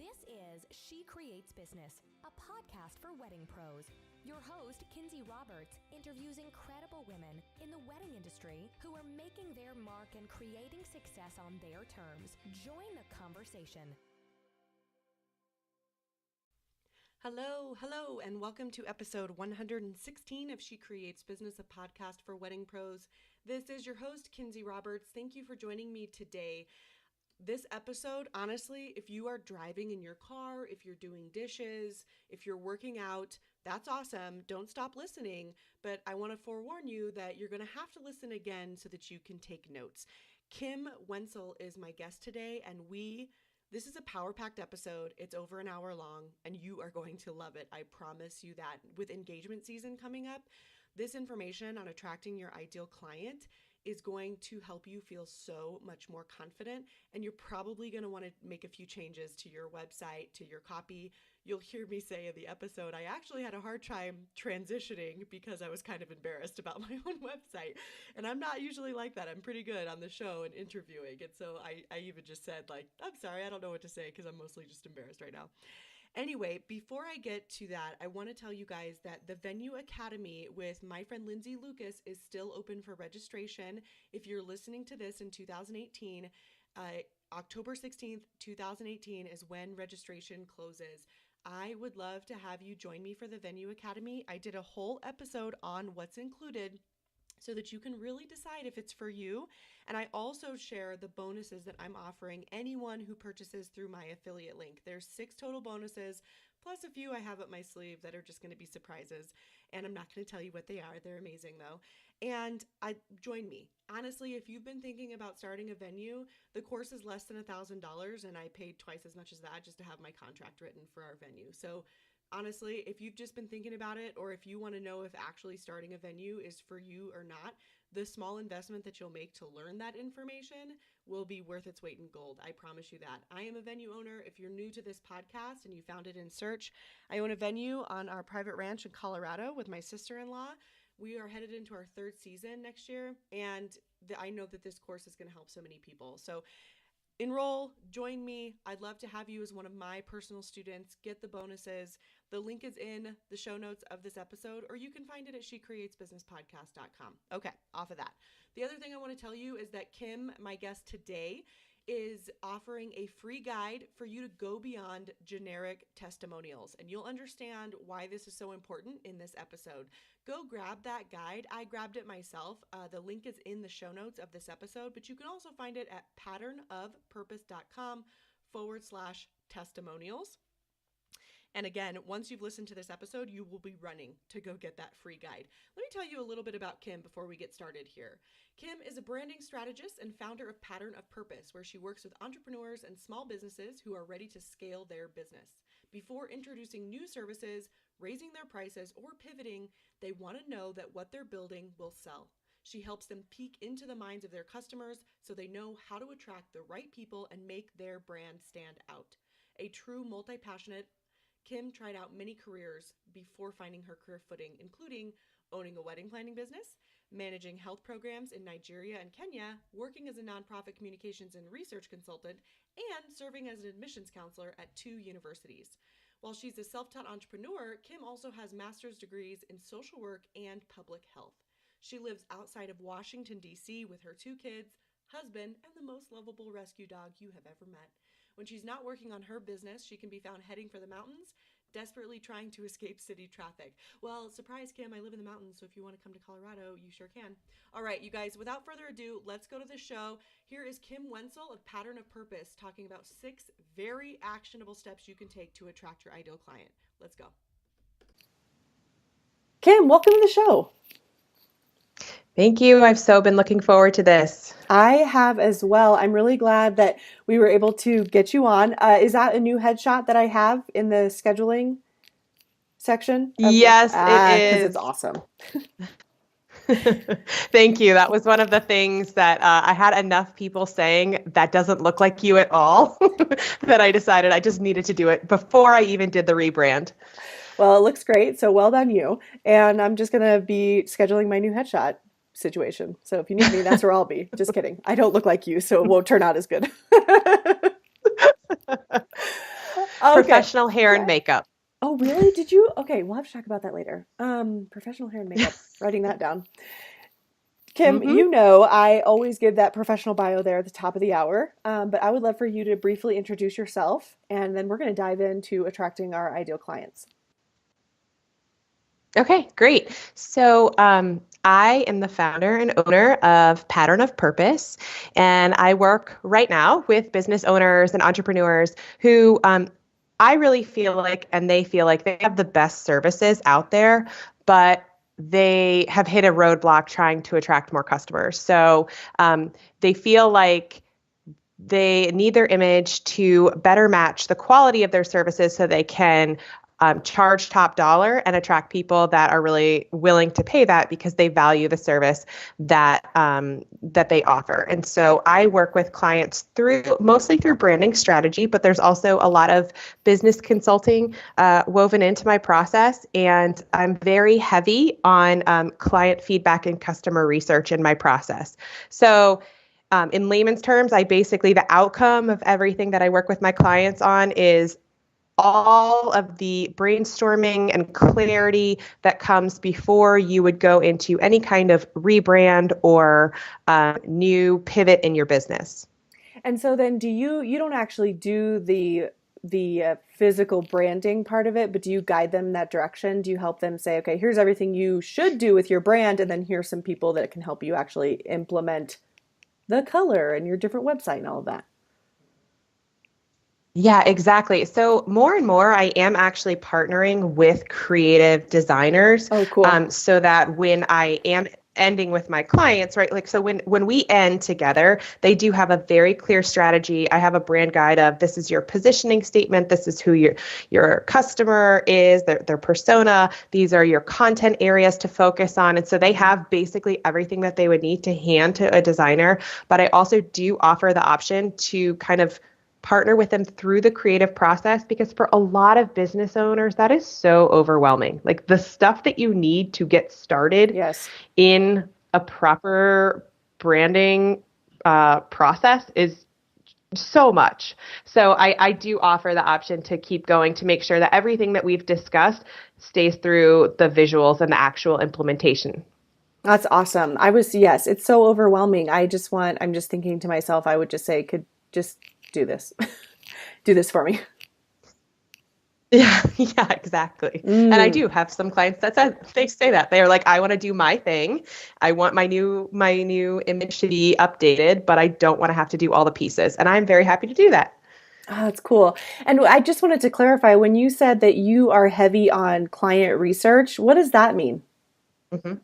This is She Creates Business, a podcast for wedding pros. Your host, Kinsey Roberts, interviews incredible women in the wedding industry who are making their mark and creating success on their terms. Join the conversation. Hello, and welcome to episode 116 of She Creates Business, a podcast for wedding pros. This is your host, Kinsey Roberts. Thank you for joining me today. This episode, honestly, if you are driving in your car, if you're doing dishes, if you're working out, that's awesome. Don't stop listening. But I want to forewarn you that you're going to have to listen again so that you can take notes. Kim Wensel is my guest today, and this is a power-packed episode. It's over an hour long, and you are going to love it. I promise you that. With engagement season coming up, this information on attracting your ideal client is going to help you feel so much more confident, and you're probably going to want to make a few changes to your website, to your copy. You'll hear me say in the episode, I actually had a hard time transitioning because I was kind of embarrassed about my own website, and I'm not usually like that. I'm pretty good on the show and interviewing, and so I even just said, I'm sorry, I don't know what to say because I'm mostly just embarrassed right now. Anyway, before I get to that, I want to tell you guys that the Venue Academy with my friend Lindsay Lucas is still open for registration. If you're listening to this in 2018, October 16th, 2018 is when registration closes. I would love to have you join me for the Venue Academy. I did a whole episode on what's included so that you can really decide if it's for you. And I also share the bonuses that I'm offering anyone who purchases through my affiliate link. There's 6 total bonuses, plus a few I have up my sleeve that are just going to be surprises. And I'm not going to tell you what they are. They're amazing though. And join me. Honestly, if you've been thinking about starting a venue, the course is less than $1,000, and I paid twice as much as that just to have my contract written for our venue. So honestly, if you've just been thinking about it, or if you want to know if actually starting a venue is for you or not, the small investment that you'll make to learn that information will be worth its weight in gold. I promise you that. I am a venue owner. If you're new to this podcast and you found it in search, I own a venue on our private ranch in Colorado with my sister-in-law. We are headed into our 3rd season next year, and I know that this course is going to help so many people. So enroll, join me. I'd love to have you as one of my personal students. Get the bonuses. The link is in the show notes of this episode, or you can find it at shecreatesbusinesspodcast.com. Okay, off of that. The other thing I want to tell you is that Kim, my guest today, is offering a free guide for you to go beyond generic testimonials. And you'll understand why this is so important in this episode. Go grab that guide. I grabbed it myself. The link is in the show notes of this episode, but you can also find it at patternofpurpose.com/testimonials. And again, once you've listened to this episode, you will be running to go get that free guide. Let me tell you a little bit about Kim before we get started here. Kim is a branding strategist and founder of Pattern of Purpose, where she works with entrepreneurs and small businesses who are ready to scale their business. Before introducing new services, raising their prices, or pivoting, they want to know that what they're building will sell. She helps them peek into the minds of their customers so they know how to attract the right people and make their brand stand out. A true multi-passionate, Kim tried out many careers before finding her career footing, including owning a wedding planning business, managing health programs in Nigeria and Kenya, working as a nonprofit communications and research consultant, and serving as an admissions counselor at 2 universities. While she's a self-taught entrepreneur, Kim also has master's degrees in social work and public health. She lives outside of Washington, D.C. with her 2 kids, husband, and the most lovable rescue dog you have ever met. When she's not working on her business, she can be found heading for the mountains, desperately trying to escape city traffic. Well, surprise, Kim, I live in the mountains, so if you want to come to Colorado, you sure can. All right, you guys, without further ado, let's go to the show. Here is Kim Wensel of Pattern of Purpose talking about 6 very actionable steps you can take to attract your ideal client. Let's go. Kim, welcome to the show. Thank you. I've so been looking forward to this. I have as well. I'm really glad that we were able to get you on. Is that a new headshot that I have in the scheduling section? Yes, it is. Because it's awesome. Thank you. That was one of the things that I had enough people saying that doesn't look like you at all that I decided I just needed to do it before I even did the rebrand. Well, it looks great. So well done you. And I'm just going to be scheduling my new headshot situation. So if you need me, that's where I'll be. Just kidding. I don't look like you, so it won't turn out as good. Okay. Professional hair and makeup. Oh, really? Did you? Okay, we'll have to talk about that later. Professional hair and makeup. Writing that down. Kim, Mm-hmm. I always give that professional bio there at the top of the hour, but I would love for you to briefly introduce yourself, and then we're going to dive into attracting our ideal clients. Okay, great. So I am the founder and owner of Pattern of Purpose, and I work right now with business owners and entrepreneurs who I really feel like, and they feel like they have the best services out there, but they have hit a roadblock trying to attract more customers. So they feel like they need their image to better match the quality of their services so they can charge top dollar and attract people that are really willing to pay that because they value the service that that they offer. And so I work with clients mostly through branding strategy, but there's also a lot of business consulting woven into my process. And I'm very heavy on client feedback and customer research in my process. So in layman's terms, the outcome of everything that I work with my clients on is all of the brainstorming and clarity that comes before you would go into any kind of rebrand or new pivot in your business. And so then you don't actually do the physical branding part of it, but do you guide them in that direction? Do you help them say, okay, here's everything you should do with your brand, and then here's some people that can help you actually implement the color and your different website and all of that? Yeah, exactly. So more and more, I am actually partnering with creative designers. Oh, cool. So that when I am ending with my clients, right? Like, so when we end together, they do have a very clear strategy. I have a brand guide of this is your positioning statement. This is who your customer is, their persona. These are your content areas to focus on. And so they have basically everything that they would need to hand to a designer. But I also do offer the option to kind of partner with them through the creative process, because for a lot of business owners, that is so overwhelming. Like the stuff that you need to get started in a proper branding process is so much. So I do offer the option to keep going to make sure that everything that we've discussed stays through the visuals and the actual implementation. That's awesome. Yes, it's so overwhelming. I'm just thinking to myself, I would just say, could just do this. Do this for me. Yeah, exactly. And I do have some clients they say that they're like, I want to do my thing. I want my new image to be updated, but I don't want to have to do all the pieces. And I'm very happy to do that. Oh, that's cool. And I just wanted to clarify, when you said that you are heavy on client research, what does that mean? Mm-hmm.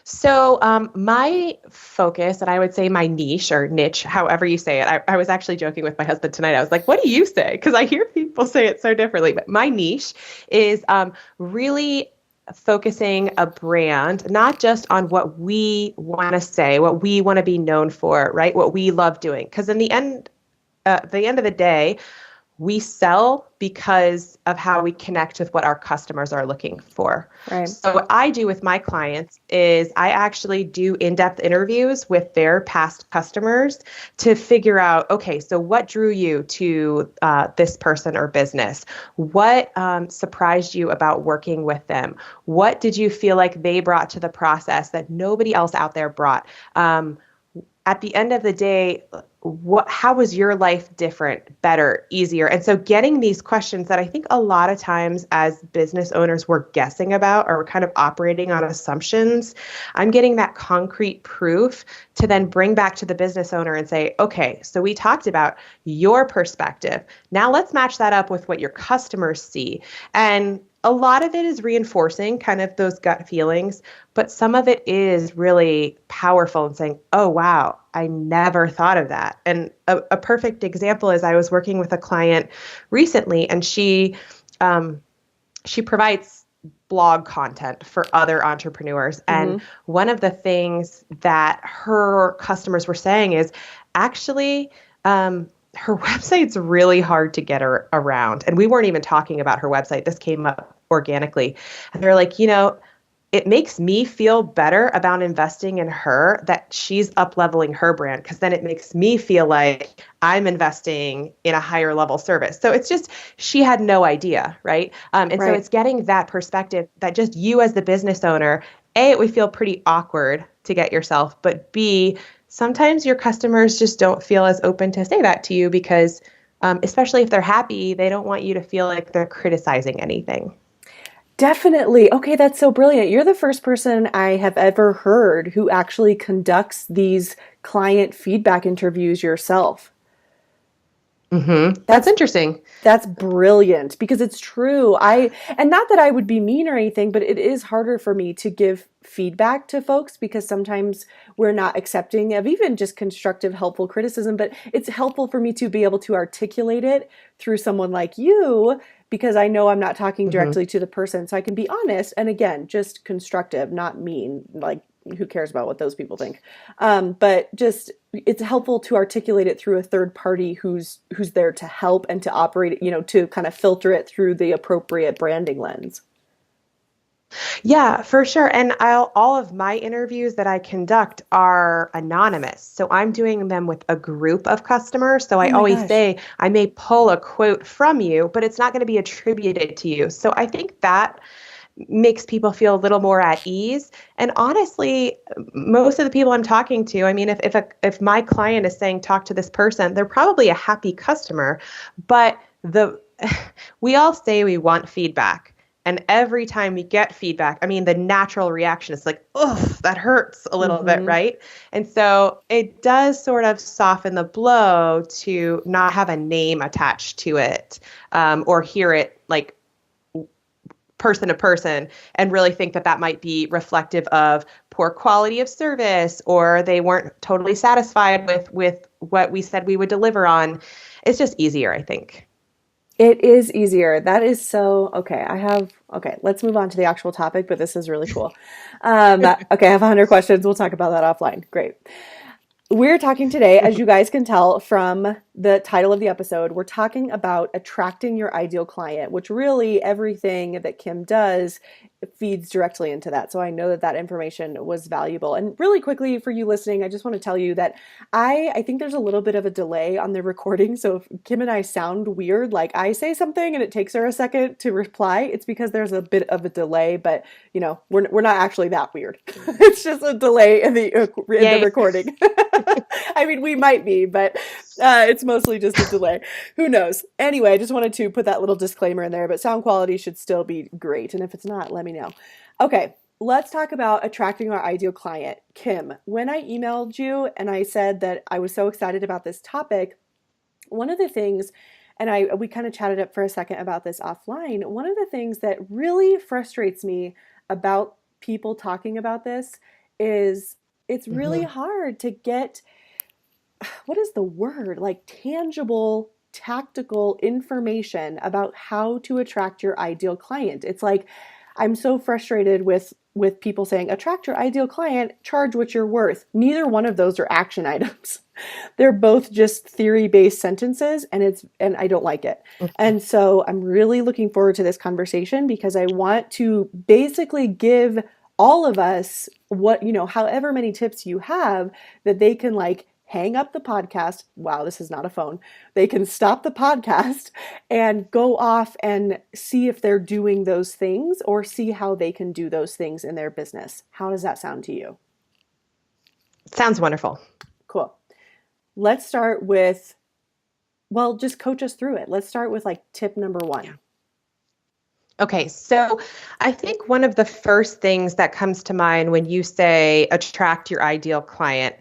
So my focus, and I would say my niche or niche, however you say it, I was actually joking with my husband tonight. I was like, what do you say? Because I hear people say it so differently. But my niche is really focusing a brand, not just on what we want to say, what we want to be known for, right? What we love doing. Because in the end of the day, we sell because of how we connect with what our customers are looking for. Right. So what I do with my clients is I actually do in-depth interviews with their past customers to figure out, okay, so what drew you to this person or business? What surprised you about working with them? What did you feel like they brought to the process that nobody else out there brought? At the end of the day, how was your life different, better, easier? And so getting these questions that I think a lot of times as business owners we're guessing about, or we're kind of operating on assumptions, I'm getting that concrete proof to then bring back to the business owner and say, okay, so we talked about your perspective. Now let's match that up with what your customers see. And a lot of it is reinforcing kind of those gut feelings, but some of it is really powerful and saying, oh, wow, I never thought of that. And a perfect example is I was working with a client recently, and she provides blog content for other entrepreneurs. And one of the things that her customers were saying is actually, her website's really hard to get her around. And we weren't even talking about her website. This came up organically. And they're like, it makes me feel better about investing in her that she's up-leveling her brand, because then it makes me feel like I'm investing in a higher level service. So it's just, she had no idea, right? And so it's getting that perspective that just you as the business owner, A, it would feel pretty awkward to get yourself, but B, sometimes your customers just don't feel as open to say that to you because especially if they're happy, they don't want you to feel like they're criticizing anything. Definitely. Okay, that's so brilliant. You're the first person I have ever heard who actually conducts these client feedback interviews yourself. Mm-hmm. That's interesting. That's brilliant because it's true. And not that I would be mean or anything, but it is harder for me to give feedback to folks because sometimes we're not accepting of even just constructive, helpful criticism, but it's helpful for me to be able to articulate it through someone like you because I know I'm not talking directly to the person. So I can be honest. And again, just constructive, not mean, like who cares about what those people think? But just, it's helpful to articulate it through a third party who's there to help and to operate it, you know, to kind of filter it through the appropriate branding lens. Yeah, for sure. And all of my interviews that I conduct are anonymous. So I'm doing them with a group of customers. So I always say, I may pull a quote from you, but it's not going to be attributed to you. So I think that makes people feel a little more at ease. And honestly, most of the people I'm talking to, I mean, if my client is saying, talk to this person, they're probably a happy customer, but we all say we want feedback. And every time we get feedback, I mean, the natural reaction is like, oh, that hurts a little bit, right? And so it does sort of soften the blow to not have a name attached to it or hear it like person to person and really think that that might be reflective of poor quality of service or they weren't totally satisfied with what we said we would deliver on. It's just easier, I think. It is easier. That is so, okay, let's move on to the actual topic, but this is really cool. Okay, I have 100 questions. We'll talk about that offline. Great. We're talking today, as you guys can tell from the title of the episode, we're talking about attracting your ideal client, which really everything that Kim does feeds directly into that. So I know that that information was valuable. And really quickly for you listening, I just want to tell you that I think there's a little bit of a delay on the recording. So if Kim and I sound weird, like I say something and it takes her a second to reply, it's because there's a bit of a delay, but you know, we're not actually that weird. It's just a delay in the recording. I mean, we might be, but it's mostly just a delay. Who knows? Anyway, I just wanted to put that little disclaimer in there, but sound quality should still be great. And if it's not, let me know. Okay, let's talk about attracting our ideal client. Kim, when I emailed you and I said that I was so excited about this topic, one of the things, and we kind of chatted up for a second about this offline, one of the things that really frustrates me about people talking about this is it's really hard to get, what is the word? Like tangible, tactical information about how to attract your ideal client. It's like, I'm so frustrated with people saying, attract your ideal client, charge what you're worth. Neither one of those are action items. They're both just theory-based sentences, and I don't like it. And so I'm really looking forward to this conversation because I want to basically give all of us however many tips you have that they can like hang up the podcast. Wow, this is not a phone. They can stop the podcast and go off and see if they're doing those things or see how they can do those things in their business. How does that sound to you? Sounds wonderful. Cool. Let's start with, just coach us through it. Let's start with like tip number 1. Yeah. Okay, so I think one of the first things that comes to mind when you say attract your ideal client,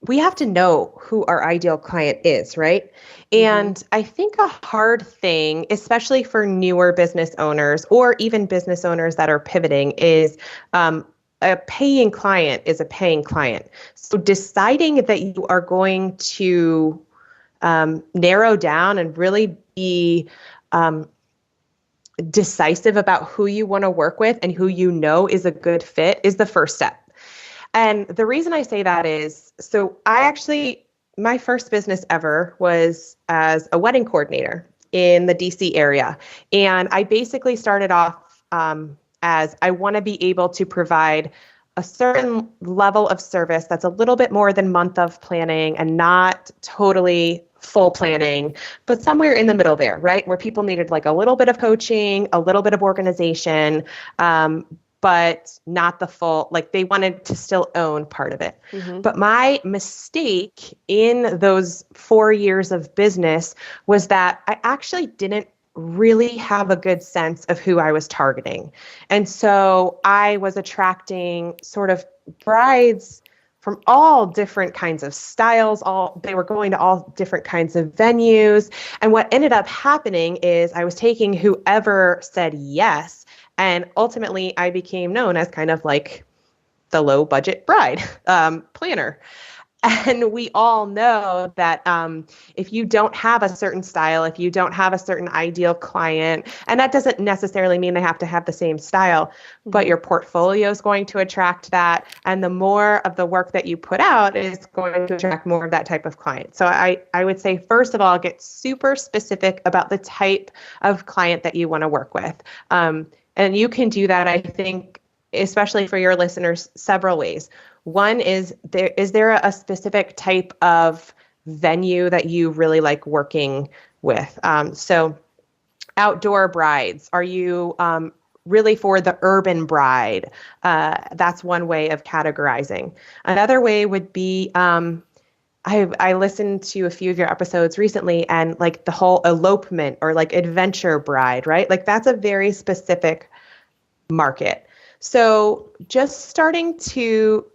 we have to know who our ideal client is, right? And I think a hard thing, especially for newer business owners or even business owners that are pivoting, is a paying client is a paying client. So deciding that you are going to narrow down and really be decisive about who you want to work with and who you know is a good fit is the first step. And the reason I say that is, so my first business ever was as a wedding coordinator in the DC area. And I basically started off as I want to be able to provide a certain level of service that's a little bit more than month of planning and not totally full planning, but somewhere in the middle there, right? Where people needed like a little bit of coaching, a little bit of organization, but not the full, like they wanted to still own part of it. Mm-hmm. But my mistake in those 4 years of business was that I actually didn't really have a good sense of who I was targeting. And so I was attracting sort of brides from all different kinds of styles. They were going to all different kinds of venues. And what ended up happening is I was taking whoever said yes. And ultimately I became known as kind of like the low budget bride planner. And we all know that if you don't have a certain style, if you don't have a certain ideal client, and that doesn't necessarily mean they have to have the same style, but your portfolio is going to attract that. And the more of the work that you put out is going to attract more of that type of client. So I would say, first of all, get super specific about the type of client that you want to work with. And you can do that, I think, especially for your listeners, several ways. One is there a specific type of venue that you really like working with? So outdoor brides, are you really for the urban bride? That's one way of categorizing. Another way would be, I listened to a few of your episodes recently, and like the whole elopement or like adventure bride, right? Like that's a very specific market. So just starting to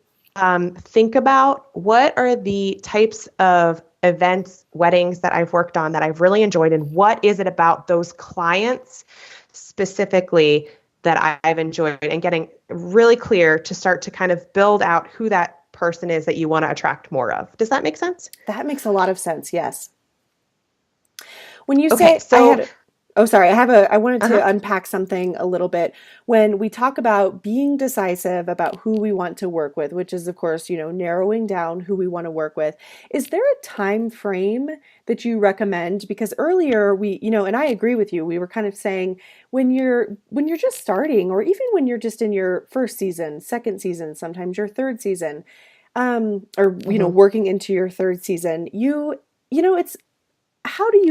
think about what are the types of events, weddings that I've worked on that I've really enjoyed, and what is it about those clients specifically that I've enjoyed, and getting really clear to start to kind of build out who that person is that you want to attract more of. Does that make sense? That makes a lot of sense. Yes. When you Okay, say, I wanted to unpack something a little bit. When we talk about being decisive about who we want to work with, which is of course, narrowing down who we want to work with, is there a time frame that you recommend? Because earlier and I agree with you, we were kind of saying when you're just starting, or even when you're just in your first season, second season, sometimes your third season, working into your third season, it's,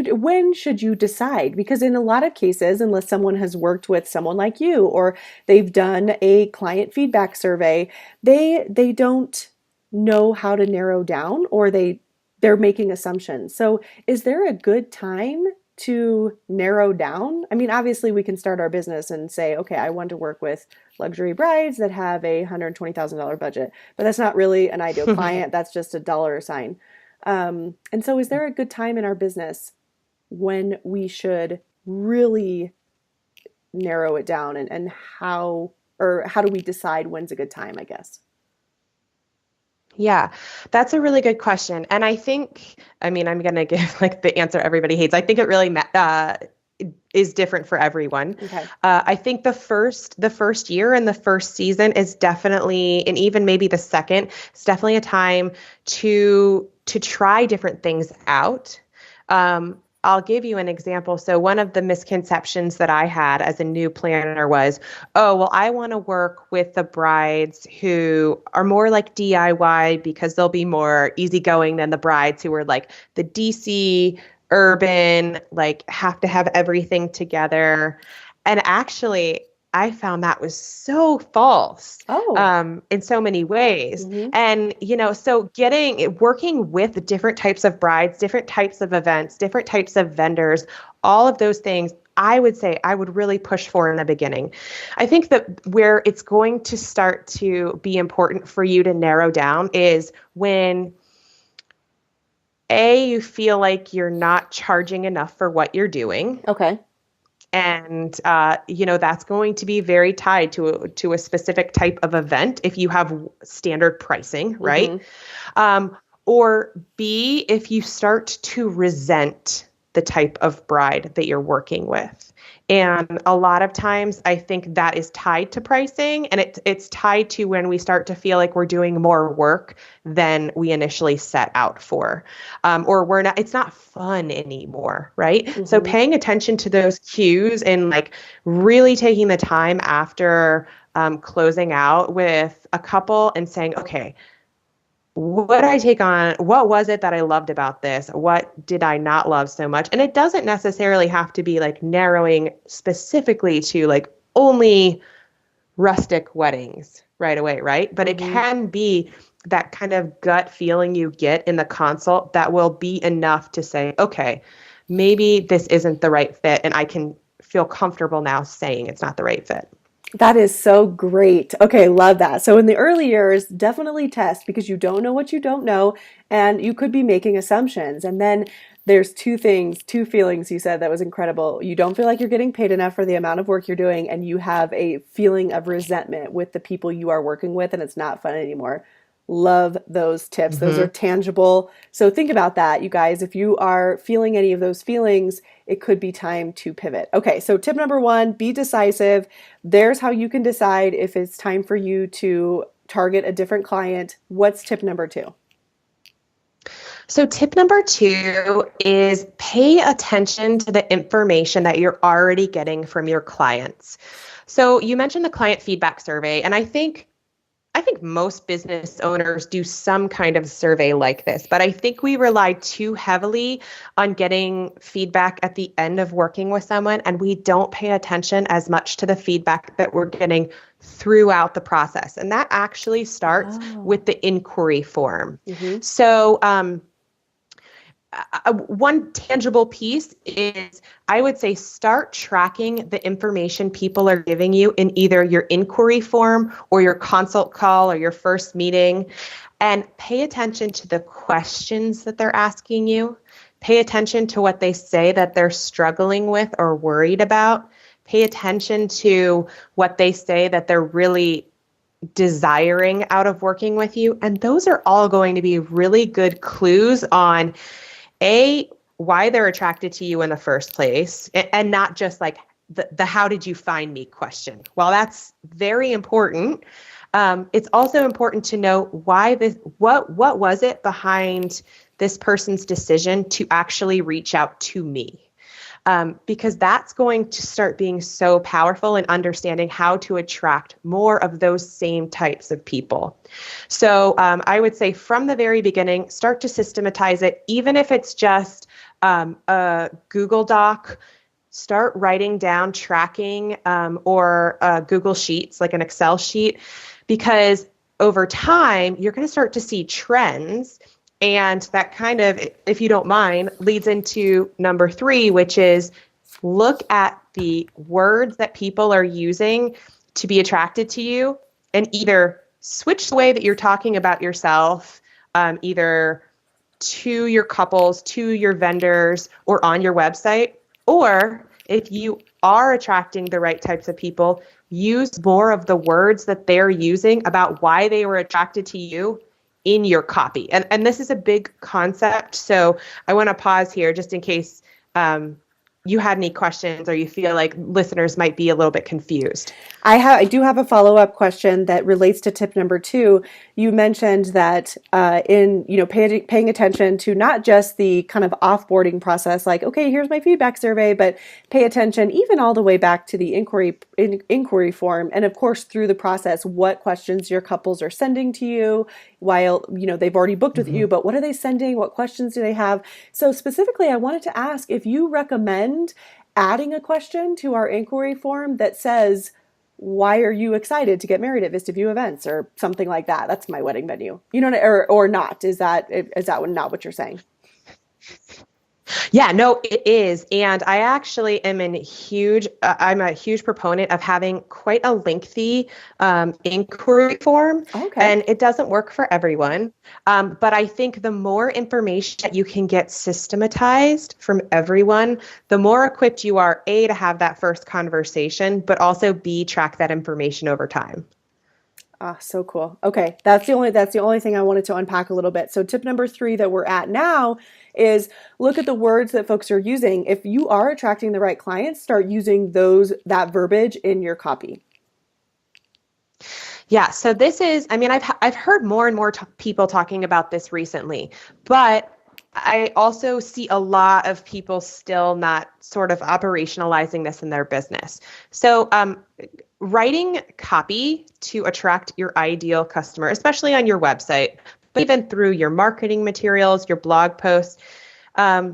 when should you decide? Because in a lot of cases, unless someone has worked with someone like you, or they've done a client feedback survey, they don't know how to narrow down, or they're making assumptions. So is there a good time to narrow down? I mean, obviously we can start our business and say, okay, I want to work with luxury brides that have a $120,000 budget, but that's not really an ideal client. That's just a dollar sign. And so is there a good time in our business when we should really narrow it down, and how do we decide when's a good time, I guess? Yeah, that's a really good question. And I'm going to give like the answer everybody hates. I think it really is different for everyone. Okay. I think the first year and the first season is definitely, and even maybe the second, it's definitely a time to try different things out. I'll give you an example. So one of the misconceptions that I had as a new planner was, I want to work with the brides who are more like DIY because they'll be more easygoing than the brides who are like the DC urban, like have to have everything together. And actually, I found that was so false in so many ways. Mm-hmm. And, so working with different types of brides, different types of events, different types of vendors, all of those things, I would say I would really push for in the beginning. I think that where it's going to start to be important for you to narrow down is when you feel like you're not charging enough for what you're doing. Okay. And, that's going to be very tied to a specific type of event if you have standard pricing, right? Mm-hmm. Or B, if you start to resent the type of bride that you're working with. And a lot of times I think that is tied to pricing, and it's tied to when we start to feel like we're doing more work than we initially set out for, or it's not fun anymore, right? Mm-hmm. So paying attention to those cues and like really taking the time after closing out with a couple and saying, okay, what I take on, what was it that I loved about this? What did I not love so much? And it doesn't necessarily have to be like narrowing specifically to like only rustic weddings right away, right? But it can be that kind of gut feeling you get in the consult that will be enough to say, okay, maybe this isn't the right fit, and I can feel comfortable now saying it's not the right fit. That is so great. Okay, love that. So in the early years, definitely test, because you don't know what you don't know, and you could be making assumptions. And then there's two feelings you said that was incredible. You don't feel like you're getting paid enough for the amount of work you're doing, and you have a feeling of resentment with the people you are working with, and it's not fun anymore. Love those tips. Mm-hmm. Those are tangible. So think about that, you guys. If you are feeling any of those feelings, it could be time to pivot. Okay, so tip number 1, be decisive. There's how you can decide if it's time for you to target a different client. What's tip number 2? So tip number 2 is pay attention to the information that you're already getting from your clients. So you mentioned the client feedback survey, and I think most business owners do some kind of survey like this, but I think we rely too heavily on getting feedback at the end of working with someone, and we don't pay attention as much to the feedback that we're getting throughout the process. And that actually starts with the inquiry form. Mm-hmm. So, one tangible piece is, I would say, start tracking the information people are giving you in either your inquiry form or your consult call or your first meeting, and pay attention to the questions that they're asking you. Pay attention to what they say that they're struggling with or worried about. Pay attention to what they say that they're really desiring out of working with you. And those are all going to be really good clues on why they're attracted to you in the first place, and not just like the how did you find me question. While that's very important, it's also important to know what was it behind this person's decision to actually reach out to me. Because that's going to start being so powerful in understanding how to attract more of those same types of people. So I would say from the very beginning, start to systematize it, even if it's just a Google Doc. Start writing down tracking or Google Sheets, like an Excel sheet, because over time, you're going to start to see trends. And that kind of, if you don't mind, leads into number 3, which is look at the words that people are using to be attracted to you, and either switch the way that you're talking about yourself, either to your couples, to your vendors, or on your website. Or if you are attracting the right types of people, use more of the words that they're using about why they were attracted to you in your copy. And this is a big concept. So I want to pause here just in case you had any questions or you feel like listeners might be a little bit confused. I do have a follow-up question that relates to tip number 2. You mentioned that paying attention to not just the kind of offboarding process, like, okay, here's my feedback survey, but pay attention even all the way back to the inquiry form. And of course, through the process, what questions your couples are sending to you while, they've already booked with you, but what are they sending? What questions do they have? So specifically, I wanted to ask if you recommend adding a question to our inquiry form that says, why are you excited to get married at Vista View Events, or something like that? That's my wedding venue, or not. Is that not what you're saying? Yeah, no, it is. And I actually am I'm a huge proponent of having quite a lengthy inquiry form. Okay. And it doesn't work for everyone. But I think the more information that you can get systematized from everyone, the more equipped you are, A, to have that first conversation, but also B, track that information over time. Ah, so cool. Okay, that's the only thing I wanted to unpack a little bit. So tip number 3 that we're at now is look at the words that folks are using. If you are attracting the right clients, start using that verbiage in your copy. Yeah, so this is, I mean, I've heard more and more people talking about this recently, but I also see a lot of people still not sort of operationalizing this in their business. So writing copy to attract your ideal customer, especially on your website, but even through your marketing materials, your blog posts, I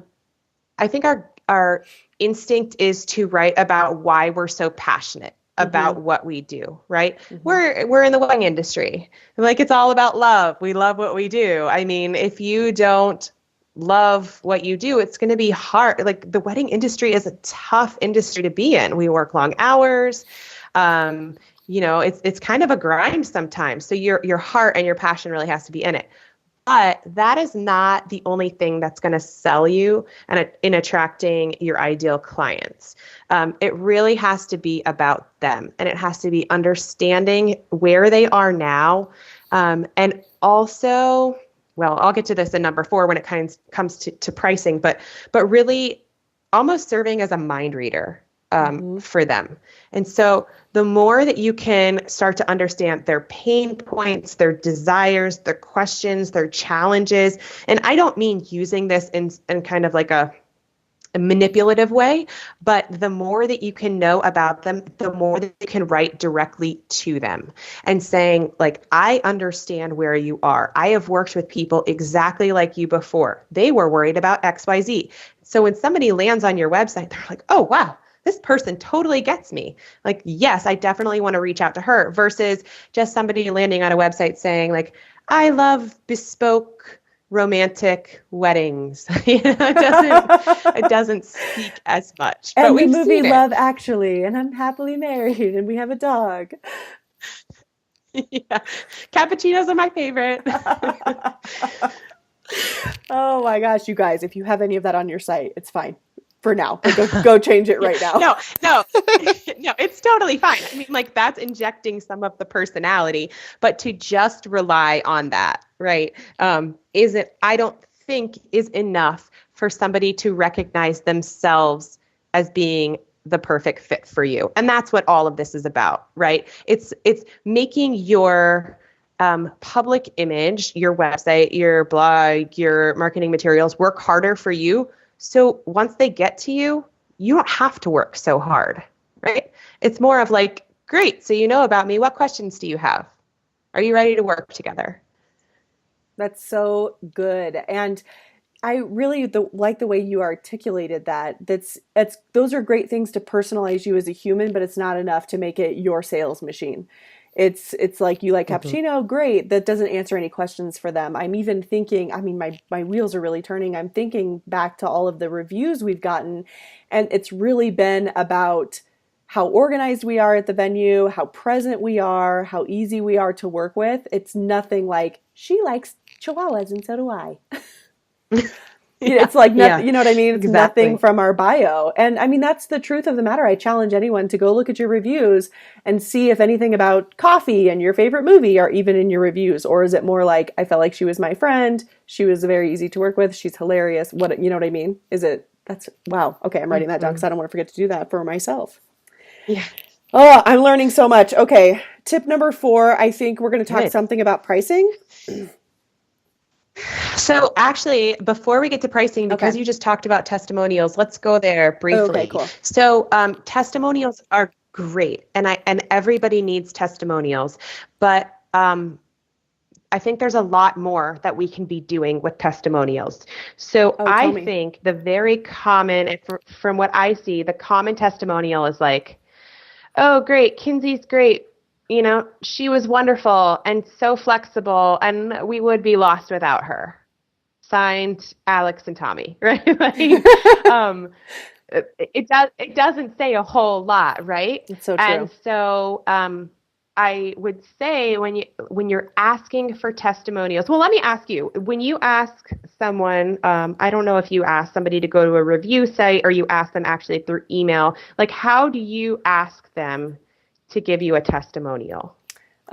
think our instinct is to write about why we're so passionate about what we do, right? We're in the wedding industry. Like, it's all about love. We love what we do. I mean, if you don't love what you do, it's going to be hard. Like, the wedding industry is a tough industry to be in. We work long hours. It's kind of a grind sometimes. So your heart and your passion really has to be in it. But that is not the only thing that's going to sell you in attracting your ideal clients. It really has to be about them, and it has to be understanding where they are now. And also, well, I'll get to this in number 4 when it comes to pricing, but really almost serving as a mind reader for them. And so the more that you can start to understand their pain points, their desires, their questions, their challenges, and I don't mean using this in kind of like a manipulative way, but the more that you can know about them, the more that you can write directly to them and saying, like, I understand where you are. I have worked with people exactly like you before. They were worried about XYZ. So when somebody lands on your website, they're like, oh, wow, this person totally gets me. Like, yes, I definitely want to reach out to her, versus just somebody landing on a website saying, like, I love bespoke romantic weddings. It doesn't speak as much. And but the we've movie seen it. Love Actually, and I'm happily married, and we have a dog. Yeah, cappuccinos are my favorite. Oh my gosh, you guys! If you have any of that on your site, it's fine for now. Go change it right now. No, it's totally fine. I mean, like, that's injecting some of the personality, but to just rely on that, right, I don't think is enough for somebody to recognize themselves as being the perfect fit for you. And that's what all of this is about, right? It's making your public image, your website, your blog, your marketing materials work harder for you. So once they get to you, you don't have to work so hard, right? It's more of like, great, so you know about me. What questions do you have? Are you ready to work together? That's so good. And I really like the way you articulated that. Those are great things to personalize you as a human, but it's not enough to make it your sales machine. It's like, you like cappuccino, great. That doesn't answer any questions for them. I'm even thinking, I mean, my wheels are really turning. I'm thinking back to all of the reviews we've gotten, and it's really been about how organized we are at the venue, how present we are, how easy we are to work with. It's nothing like, she likes chihuahuas and so do I. It's like nothing, you know what I mean? It's nothing from our bio. And I mean, that's the truth of the matter. I challenge anyone to go look at your reviews and see if anything about coffee and your favorite movie are even in your reviews. Or is it more like, I felt like she was my friend, she was very easy to work with, she's hilarious. You know what I mean? Wow. Okay, I'm writing that down because I don't want to forget to do that for myself. Yeah. Oh, I'm learning so much. Okay. Tip number 4, I think we're going to talk something about pricing. So actually, before we get to pricing, because you just talked about testimonials, let's go there briefly. Okay, cool. So testimonials are great, and everybody needs testimonials, but I think there's a lot more that we can be doing with testimonials. So I think the very common, from what I see, the common testimonial is like, oh, great, Kinsey's great. You know, she was wonderful and so flexible, and we would be lost without her. Signed, Alex and Tommy, right? It doesn't say a whole lot, right? It's so true. And so I would say when you're asking for testimonials, well, let me ask you, when you ask someone, I don't know if you ask somebody to go to a review site or you ask them actually through email, like, how do you ask them to give you a testimonial?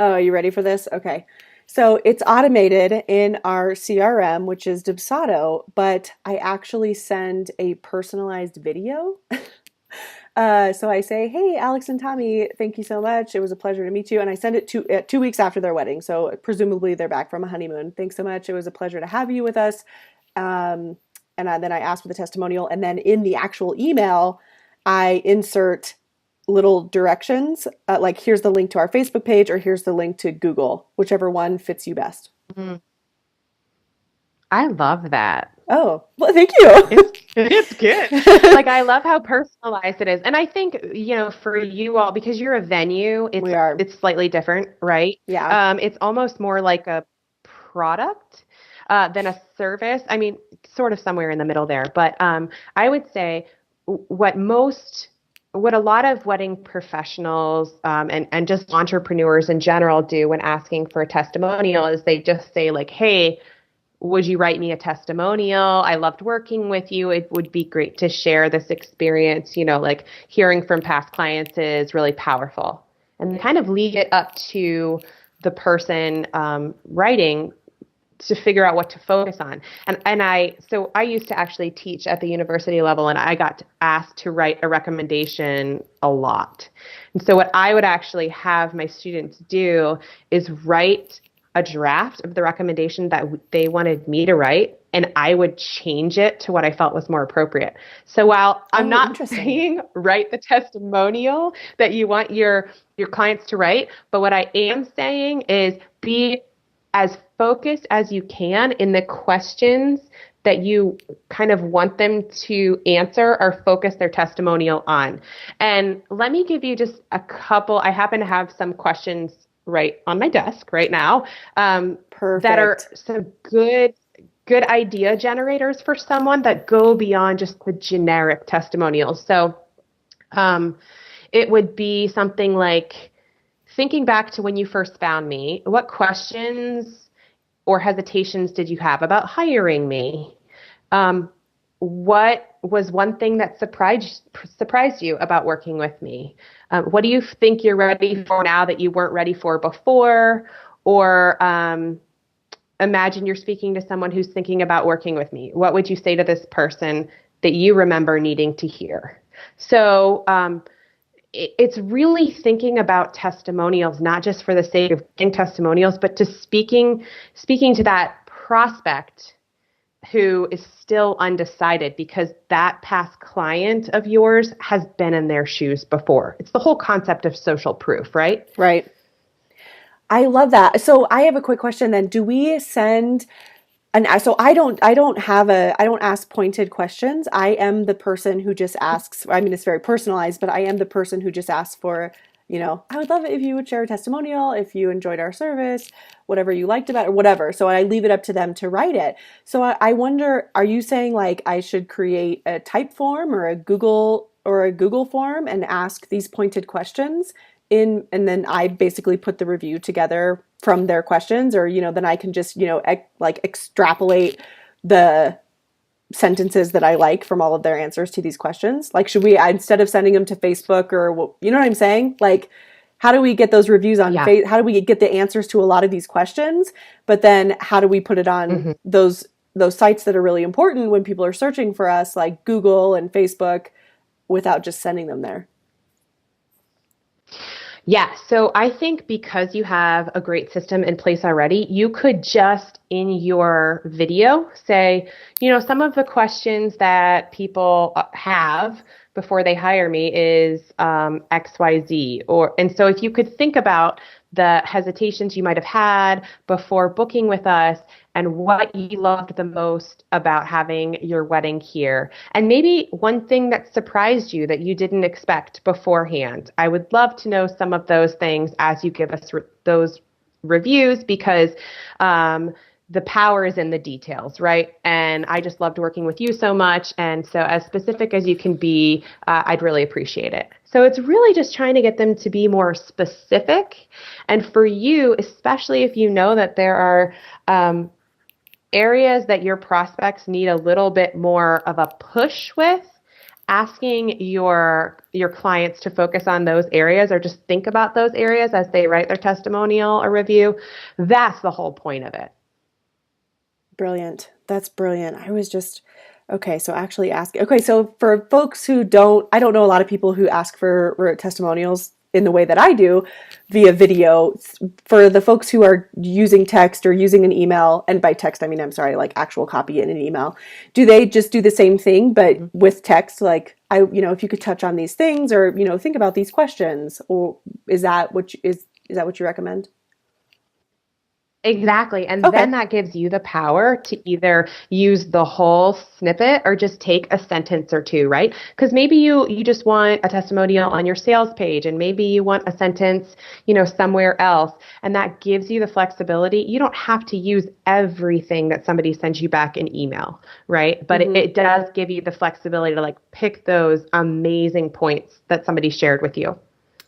Oh, are you ready for this? Okay. So it's automated in our CRM, which is Dubsado, but I actually send a personalized video. So I say, "Hey, Alex and Tommy, thank you so much. It was a pleasure to meet you." And I send it 2 weeks after their wedding. So presumably they're back from a honeymoon. "Thanks so much. It was a pleasure to have you with us." Then I ask for the testimonial. And then in the actual email, I insert little directions, like here's the link to our Facebook page or here's the link to Google, whichever one fits you best. Mhm. I love that. Oh, well, thank you. It's good. Like, I love how personalized it is. And I think, for you all, because you're a venue, We are. it's slightly different, right? Yeah. It's almost more like a product than a service. I mean, sort of somewhere in the middle there. But I would say what a lot of wedding professionals and just entrepreneurs in general do when asking for a testimonial is they just say like, "Hey, would you write me a testimonial? I loved working with you. It would be great to share this experience. Like hearing from past clients is really powerful." And kind of leave it up to the person writing to figure out what to focus on. So I used to actually teach at the university level, and I got asked to write a recommendation a lot. And so what I would actually have my students do is write a draft of the recommendation that they wanted me to write, and I would change it to what I felt was more appropriate. So while I'm not saying write the testimonial that you want your clients to write, but what I am saying is be as focused as you can in the questions that you kind of want them to answer or focus their testimonial on. And let me give you just a couple. I happen to have some questions right on my desk right now that are some good idea generators for someone that go beyond just the generic testimonials. So it would be something like, thinking back to when you first found me, what questions or hesitations did you have about hiring me? What was one thing that surprised you about working with me? What do you think you're ready for now that you weren't ready for before? Or imagine you're speaking to someone who's thinking about working with me. What would you say to this person that you remember needing to hear? So it's really thinking about testimonials, not just for the sake of getting testimonials, but to speaking to that prospect who is still undecided because that past client of yours has been in their shoes before. It's the whole concept of social proof, right? Right. I love that. So I have a quick question then. Do we send so I don't ask pointed questions. I am the person who just asks. I mean, it's very personalized, but I am the person who just asks for, I would love it if you would share a testimonial, if you enjoyed our service, whatever you liked about it, or whatever. So I leave it up to them to write it. So I wonder, are you saying like I should create a type form or a Google form and ask these pointed questions and then I basically put the review together from their questions, or, then I can just, extrapolate the sentences that I like from all of their answers to these questions? Like, should we, instead of sending them to Facebook or, you know what I'm saying? Like, how do we get those reviews on Facebook? How do we get the answers to a lot of these questions? But then how do we put it on those sites that are really important when people are searching for us, like Google and Facebook, without just sending them there? Yeah, so I think because you have a great system in place already, you could just in your video say, some of the questions that people have before they hire me is XYZ. And so if you could think about the hesitations you might have had before booking with us and what you loved the most about having your wedding here. And maybe one thing that surprised you that you didn't expect beforehand. I would love to know some of those things as you give us those reviews, because the power is in the details, right? And I just loved working with you so much. And so as specific as you can be, I'd really appreciate it. So it's really just trying to get them to be more specific. And for you, especially if you know that there are areas that your prospects need a little bit more of a push with, asking your clients to focus on those areas or just think about those areas as they write their testimonial or review, that's the whole point of it. Brilliant. That's brilliant. I was just, okay, so actually ask, okay, so for folks who don't, I don't know a lot of people who ask for testimonials in the way that I do via video. For the folks who are using text or using an email, and by text, I mean, I'm sorry, like actual copy in an email, do they just do the same thing, but with text? Like, if you could touch on these things or, think about these questions, or is that what is that what you recommend? Exactly. And Okay. then that gives you the power to either use the whole snippet or just take a sentence or two, right? Because maybe you just want a testimonial on your sales page, and maybe you want a sentence, somewhere else. And that gives you the flexibility. You don't have to use everything that somebody sends you back in email, right? But it does give you the flexibility to pick those amazing points that somebody shared with you.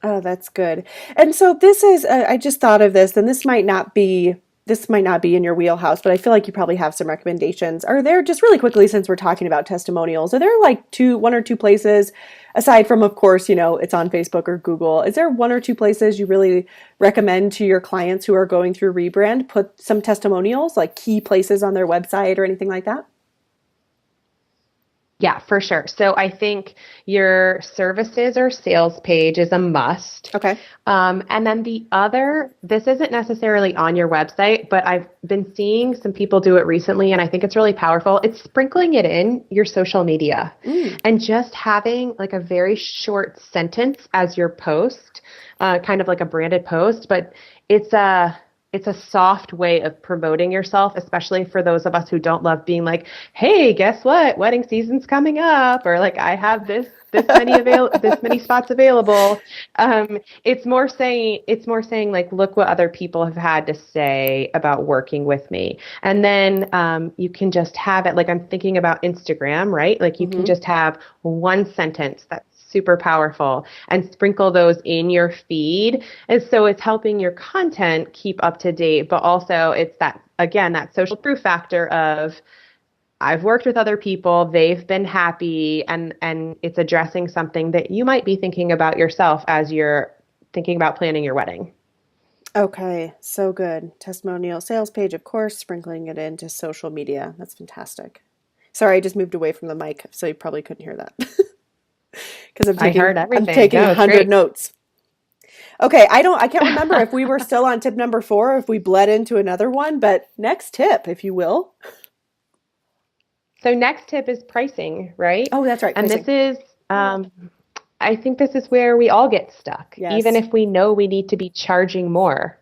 Oh, that's good. And so this is, I just thought of this, and this might not be in your wheelhouse, but I feel like you probably have some recommendations. Are there, just really quickly, since we're talking about testimonials, are there one or two places, aside from, of course, it's on Facebook or Google, is there one or two places you really recommend to your clients who are going through rebrand, put some testimonials, like key places on their website or anything like that? Yeah, for sure. So I think your services or sales page is a must. Okay. And then the other, this isn't necessarily on your website, but I've been seeing some people do it recently, and I think it's really powerful. It's sprinkling it in your social media and just having a very short sentence as your post, kind of like a branded post, but it's a soft way of promoting yourself, especially for those of us who don't love being like, hey, guess what? Wedding season's coming up, or I have this many spots available. It's more saying look what other people have had to say about working with me. And then you can just have it, I'm thinking about Instagram, right? You can just have one sentence that's super powerful and sprinkle those in your feed. And so it's helping your content keep up to date, but also it's that social proof factor of I've worked with other people, they've been happy, and it's addressing something that you might be thinking about yourself as you're thinking about planning your wedding. Okay, so good. Testimonial, sales page, of course, sprinkling it into social media. That's fantastic. Sorry, I just moved away from the mic, so you probably couldn't hear that. Because I heard everything. I'm taking 100 notes. Okay, I can't remember if we were still on tip number 4 or if we bled into another one, but next tip, if you will. So next tip is pricing, right? Oh, that's right. And pricing. this is, I think this is where we all get stuck, Yes. even if we know we need to be charging more,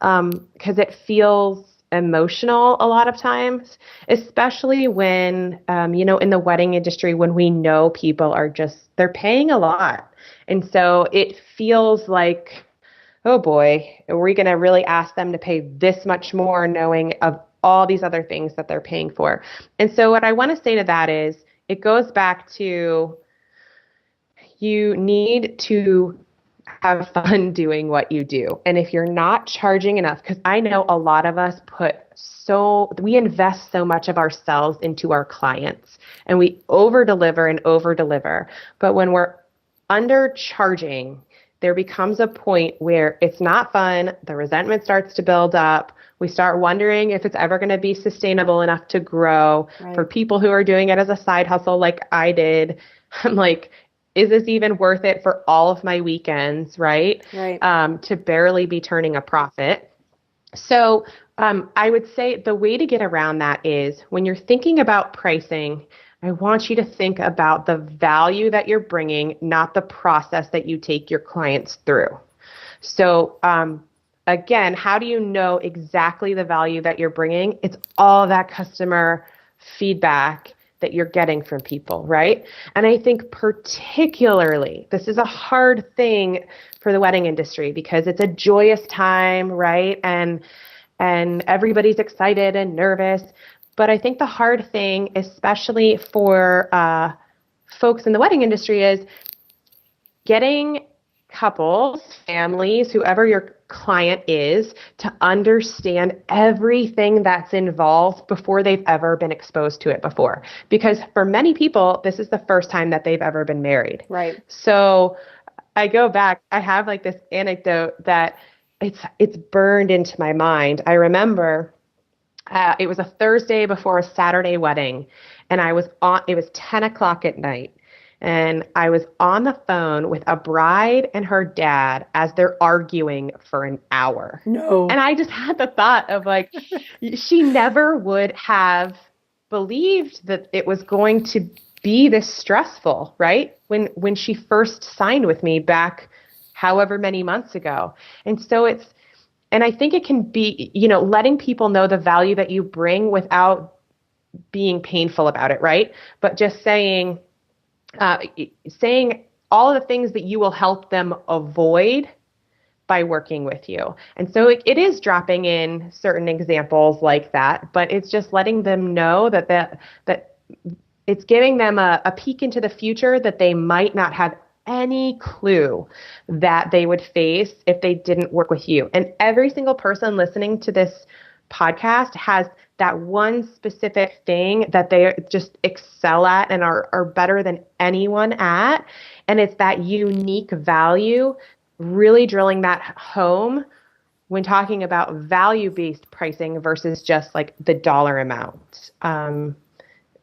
because it feels emotional a lot of times, especially when, in the wedding industry, when we know people are they're paying a lot. And so it feels like, oh boy, are we going to really ask them to pay this much more, knowing of all these other things that they're paying for? And so what I want to say to that is, it goes back to, you need to have fun doing what you do. And if you're not charging enough, because I know a lot of us we invest so much of ourselves into our clients, and we over deliver. But when we're undercharging, there becomes a point where it's not fun. The resentment starts to build up. We start wondering if it's ever going to be sustainable enough to grow. Right. For people who are doing it as a side hustle like I did, I'm like, is this even worth it for all of my weekends, right? Right. To barely be turning a profit. So I would say the way to get around that is, when you're thinking about pricing, I want you to think about the value that you're bringing, not the process that you take your clients through. So again, how do you know exactly the value that you're bringing? It's all that customer feedback that you're getting from people, right? And I think particularly, this is a hard thing for the wedding industry because it's a joyous time, right? And everybody's excited and nervous. But I think the hard thing, especially for folks in the wedding industry, is getting couples, families, whoever your client is, to understand everything that's involved before they've ever been exposed to it before. Because for many people, this is the first time that they've ever been married. Right. So I go back, I have like this anecdote that it's burned into my mind. I remember it was a Thursday before a Saturday wedding, and it was 10 o'clock at night. And I was on the phone with a bride and her dad as they're arguing for an hour. No. And I just had the thought of like, she never would have believed that it was going to be this stressful, right? When she first signed with me back however many months ago. And so and I think it can be, letting people know the value that you bring without being painful about it, right? But just saying all of the things that you will help them avoid by working with you. And so it is dropping in certain examples like that, but it's just letting them know that it's giving them a peek into the future that they might not have any clue that they would face if they didn't work with you. And every single person listening to this podcast has that one specific thing that they just excel at and are better than anyone at. And it's that unique value, really drilling that home when talking about value-based pricing versus just like the dollar amount.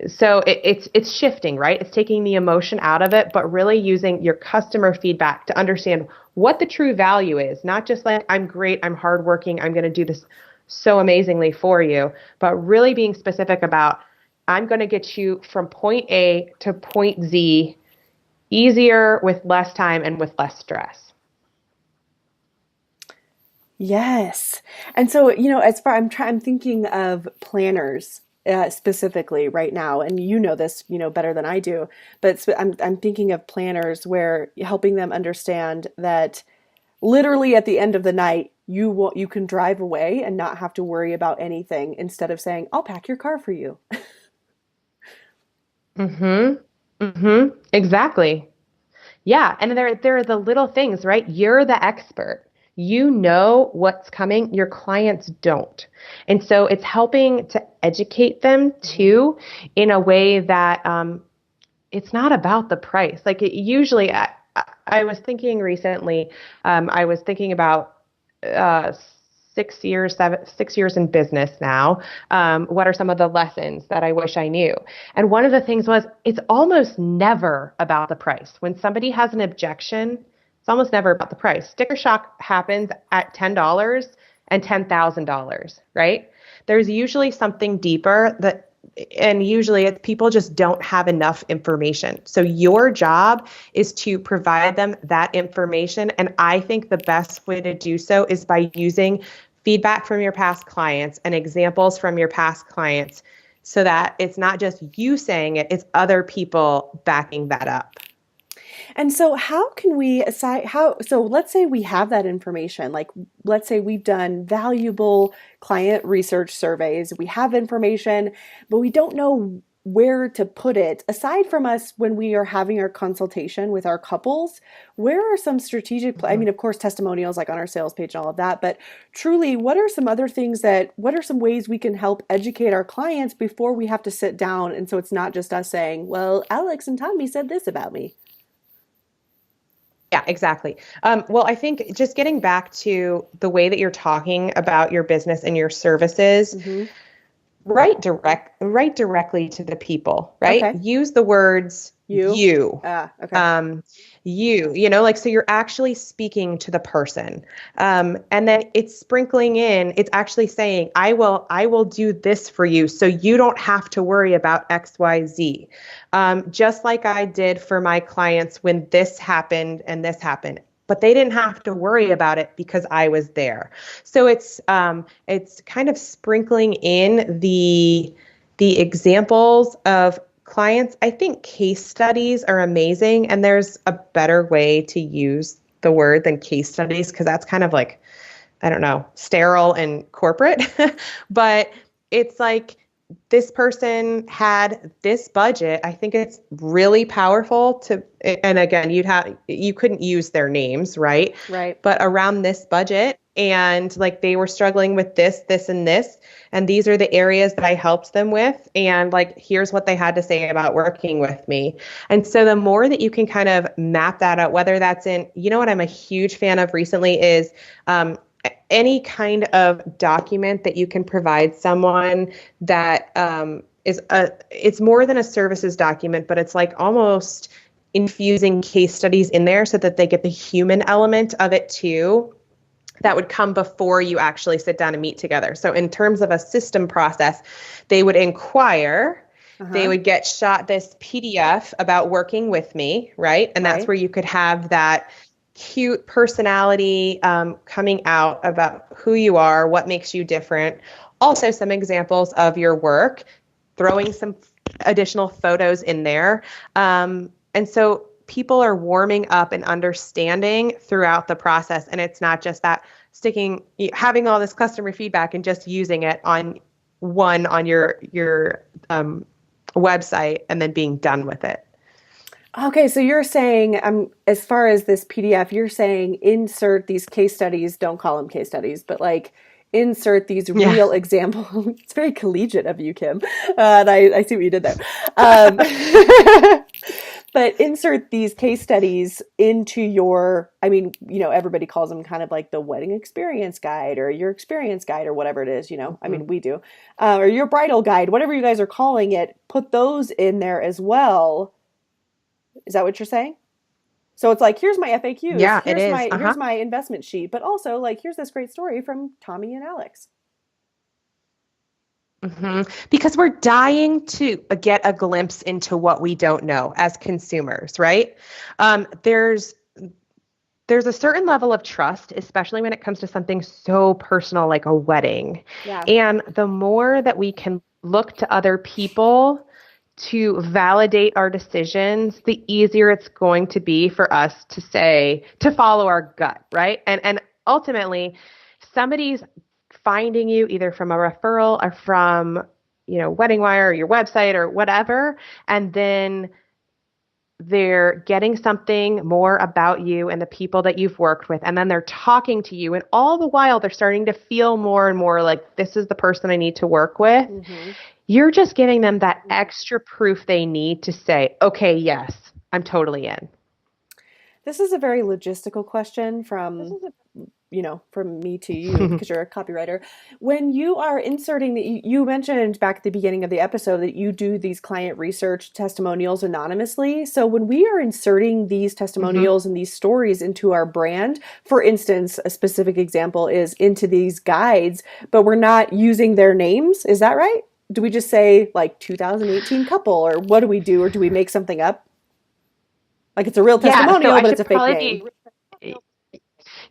So it's shifting, right? It's taking the emotion out of it, but really using your customer feedback to understand what the true value is. Not just like, I'm great, I'm hardworking, I'm going to do this so amazingly for you, but really being specific about, I'm going to get you from point A to point Z easier with less time and with less stress. Yes. And so, I'm thinking of planners specifically right now, and this, better than I do, but I'm thinking of planners where helping them understand that literally at the end of the night, you can drive away and not have to worry about anything, instead of saying, I'll pack your car for you. Exactly. Yeah. And there are the little things, right? You're the expert. You know what's coming. Your clients don't. And so it's helping to educate them too, in a way that it's not about the price. Like usually, I was thinking recently, I was thinking about 6 years in business now. What are some of the lessons that I wish I knew? And one of the things was, it's almost never about the price. When somebody has an objection, it's almost never about the price. Sticker shock happens at $10 and $10,000, right? There's usually something deeper and usually it's people just don't have enough information. So your job is to provide them that information. And I think the best way to do so is by using feedback from your past clients and examples from your past clients, so that it's not just you saying it, it's other people backing that up. And so how can we so let's say we have that information, like let's say we've done valuable client research surveys, we have information, but we don't know where to put it. Aside from us, when we are having our consultation with our couples, where are some strategic, I mean, of course, testimonials like on our sales page and all of that, but truly, what are some other things what are some ways we can help educate our clients before we have to sit down? And so it's not just us saying, well, Alex and Tommy said this about me. Yeah, exactly. Well, I think just getting back to the way that you're talking about your business and your services, write directly to the people, right? Okay. Use the words you. Okay. So you're actually speaking to the person. And then it's sprinkling in, it's actually saying, I will do this for you, so you don't have to worry about X, Y, Z. Just like I did for my clients when this happened and this happened, but they didn't have to worry about it because I was there. So it's kind of sprinkling in the examples of clients. I think case studies are amazing, and there's a better way to use the word than case studies, because that's kind of like, I don't know, sterile and corporate. But it's like this person had this budget. I think it's really powerful to, and again, you couldn't use their names, right? Right. But around this budget, and like they were struggling with this, this, and this, and these are the areas that I helped them with, and like here's what they had to say about working with me. And so the more that you can kind of map that out, whether that's in, what I'm a huge fan of recently is any kind of document that you can provide someone that it's more than a services document, but it's like almost infusing case studies in there so that they get the human element of it too. That would come before you actually sit down and meet together. So in terms of a system process, they would inquire, they would get shot this PDF about working with me, right? And that's where you could have that cute personality coming out about who you are, what makes you different. Also some examples of your work, throwing some additional photos in there. And so people are warming up and understanding throughout the process. And it's not just that having all this customer feedback and just using it on your website and then being done with it. Okay, so you're saying, as far as this PDF, you're saying insert these case studies, don't call them case studies, but like insert these real examples. It's very collegiate of you, Kim. And I see what you did there. But insert these case studies into your, everybody calls them kind of like the wedding experience guide or your experience guide or whatever it is, we do. Or your bridal guide, whatever you guys are calling it, put those in there as well. Is that what you're saying? So it's like, here's my FAQs. Yeah, here's it is. Here's my investment sheet, but also like, here's this great story from Tommy and Alex. Because we're dying to get a glimpse into what we don't know as consumers, right? There's a certain level of trust, especially when it comes to something so personal like a wedding. Yeah. And the more that we can look to other people to validate our decisions, the easier it's going to be for us to follow our gut, right? And ultimately, somebody's finding you either from a referral or from, Wedding Wire or your website or whatever, and then they're getting something more about you and the people that you've worked with, and then they're talking to you, and all the while they're starting to feel more and more like this is the person I need to work with. You're just giving them that extra proof they need to say, okay, yes, I'm totally in. This is a very logistical question from me to you because you're a copywriter. When you are inserting you mentioned back at the beginning of the episode that you do these client research testimonials anonymously. So when we are inserting these testimonials and these stories into our brand, for instance, a specific example is into these guides, but we're not using their names. Is that right? Do we just say like 2018 couple, or what do we do? Or do we make something up? Like it's a real testimonial, but it's a fake name.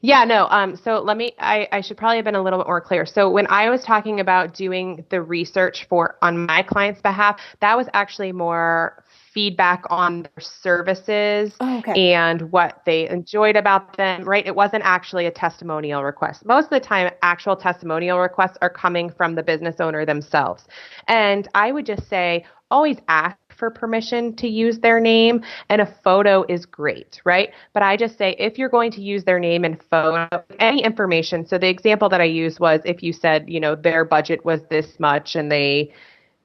Yeah, no. So I should probably have been a little bit more clear. So when I was talking about doing the research on my client's behalf, that was actually more feedback on their services and what they enjoyed about them, right? It wasn't actually a testimonial request. Most of the time, actual testimonial requests are coming from the business owner themselves. And I would just say, always ask for permission to use their name, and a photo is great, right? But I just say, if you're going to use their name and photo, any information. So the example that I used was if you said, their budget was this much and they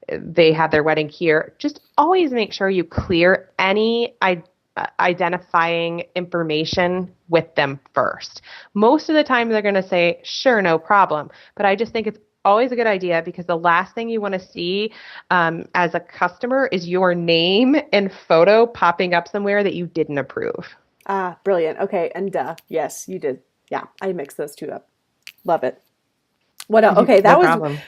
had their wedding here, just always make sure you clear any identifying information with them first. Most of the time they're going to say, sure, no problem. But I just think it's always a good idea, because the last thing you want to see as a customer is your name and photo popping up somewhere that you didn't approve. Ah, brilliant. Okay. And yes, you did. Yeah, I mixed those two up. Love it. What else? Okay,